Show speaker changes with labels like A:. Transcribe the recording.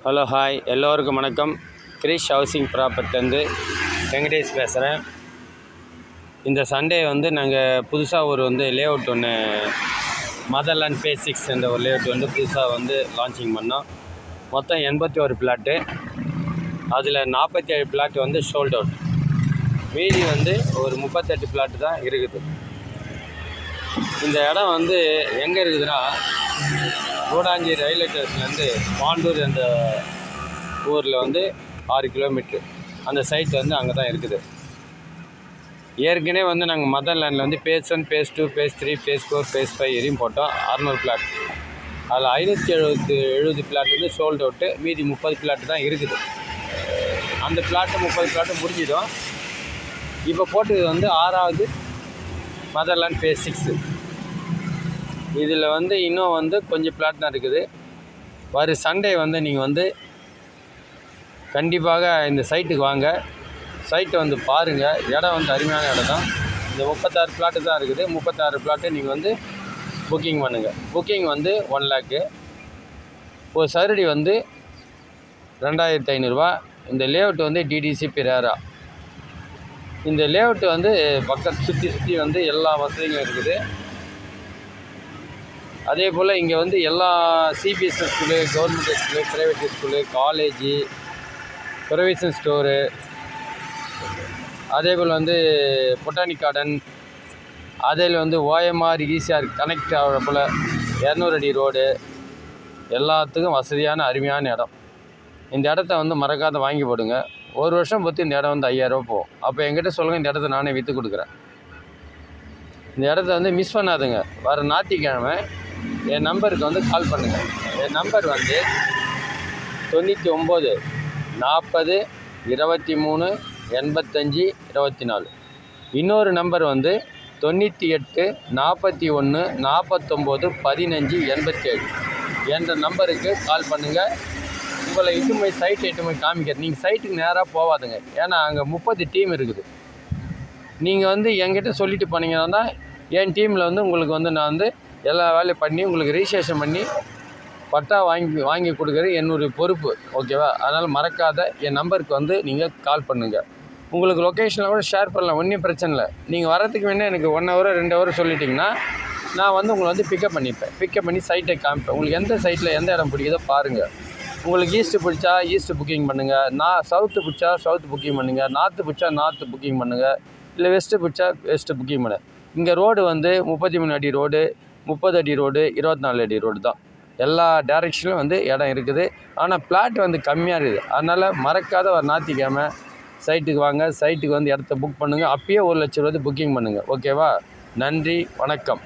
A: Hello hi எல்லோருக்கும் வணக்கம். Girish housing ப்ராப்பர்ட்டிலேருந்து Venkatesh பேசுகிறேன். இந்த சண்டே நாங்கள் புதுசாக ஒரு லேஅவுட் ஒன்று மதர்லேண்ட் ஃபேஸ் 6 என்ற ஒரு லேஅவுட் புதுசாக லான்ச்சிங் பண்ணோம். மொத்தம் 81 பிளாட்டு. அதில் 47 பிளாட்டு சோல்ட் அவுட். மீதி ஒரு 38 பிளாட்டு தான் இருக்குது. இந்த இடம் எங்கே இருக்குதுன்னா, கூடாஞ்சி ரயில்வே ஸ்டேஷன்லேருந்து பாண்டூர் என்ற ஊரில் 6 கிலோமீட்ரு. அந்த சைட் அங்கே தான் இருக்குது. ஏற்கனவே நாங்கள் மதர்லேண்டில் phase 1, phase 2, phase 3, phase 4, phase 5 வரையும் போட்டோம். 600 பிளாட். அதில் 570 பிளாட் சோல்ட் அவுட்டு. மீதி 30 பிளாட்டு தான் இருக்குது. அந்த பிளாட்டு 30 பிளாட்டு முடிஞ்சிடும். இப்போ போட்டது 6வது மதர்லேண்ட் ஃபேஸ் 6. இதில் இன்னும் கொஞ்சம் பிளாட் தான் இருக்குது. வர சண்டே நீங்கள் கண்டிப்பாக இந்த சைட்டுக்கு வாங்க. சைட்டை பாருங்கள். இடம் அருமையான இடம் தான். இந்த 36 பிளாட்டு தான் இருக்குது. 36 பிளாட்டு நீங்கள் புக்கிங் பண்ணுங்கள். புக்கிங் 1 லேக்கு. ஒரு சதுரடி 2500 இந்த லேஅவுட் டிடிசி பிரேரா. இந்த லேஅவுட் பக்கத்து சுற்றி எல்லா வசதிகளும் இருக்குது. அதே போல் இங்கே எல்லா CBSE school, government school, private school, college, provision store, அதே போல் பொட்டானிக் கார்டன், அதில் ஓஎம்ஆர் ஈசிஆர் கனெக்ட் ஆகிற போல் 200 அடி ரோடு, எல்லாத்துக்கும் வசதியான அருமையான இடம். இந்த இடத்த மறக்காத வாங்கி போடுங்க. ஒரு வருஷம் பொறுத்து இந்த இடம் 5000 போகும். அப்போ என்கிட்ட சொல்லுங்கள், இந்த இடத்த நானே விற்று கொடுக்குறேன். இந்த இடத்த மிஸ் பண்ணாதுங்க. வர ஞாயிற்றுக்கிழமை என் நம்பருக்கு கால் பண்ணுங்கள். என் நம்பர் 99 40 23 85 24. இன்னொரு நம்பர் 98 41 49 15 87 என்ற நம்பருக்கு கால் பண்ணுங்கள். உங்களை சைட்டை காமிக்கிறேன். நீங்கள் சைட்டுக்கு நேராக போகாதுங்க. ஏன்னா அங்கே 30 டீம் இருக்குது. நீங்கள் என்கிட்ட சொல்லிட்டு போனீங்கன்னா என் டீமில் உங்களுக்கு நான் எல்லா வேலையும் பண்ணி உங்களுக்கு ரிஜிஸ்ட்ரேஷன் பண்ணி பட்டா வாங்கி கொடுக்குறது என்னுடைய பொறுப்பு. ஓகேவா? அதனால் மறக்காத என் நம்பருக்கு நீங்கள் கால் பண்ணுங்கள். உங்களுக்கு லொக்கேஷனில் கூட ஷேர் பண்ணலாம். ஒன்றும் பிரச்சனை இல்லை. நீங்கள் வரதுக்கு வேணால் எனக்கு 1 ஹவர் 2 ஹவர் சொல்லிட்டிங்கன்னா நான் உங்களை பிக்கப் பண்ணிப்பேன். பிக்கப் பண்ணி சைட்டை காமிப்பேன். உங்களுக்கு எந்த சைட்டில் எந்த இடம் பிடிக்குதோ பாருங்கள். உங்களுக்கு ஈஸ்ட்டு பிடிச்சா ஈஸ்ட்டு புக்கிங் பண்ணுங்கள். சவுத்து பிடிச்சா சவுத்து புக்கிங் பண்ணுங்கள். நார்த்து பிடிச்சா நார்த்து புக்கிங் பண்ணுங்கள். இல்லை வெஸ்ட்டு பிடிச்சா வெஸ்ட்டு புக்கிங் பண்ணுங்கள். இங்கே ரோடு 33 அடி ரோடு, 30 அடி ரோடு, 24 அடி ரோடு தான். எல்லா டைரெக்ஷனும் இடம் இருக்குது. ஆனால் பிளாட் கம்மியாக இருக்குது. அதனால் மறக்காத ஒரு ஞாயிற்றுக்கிழமை சைட்டுக்கு வாங்க. சைட்டுக்கு இடத்த புக் பண்ணுங்கள். அப்பயே 1 லட்சம் ரூபா புக்கிங் பண்ணுங்கள். ஓகேவா? நன்றி, வணக்கம்.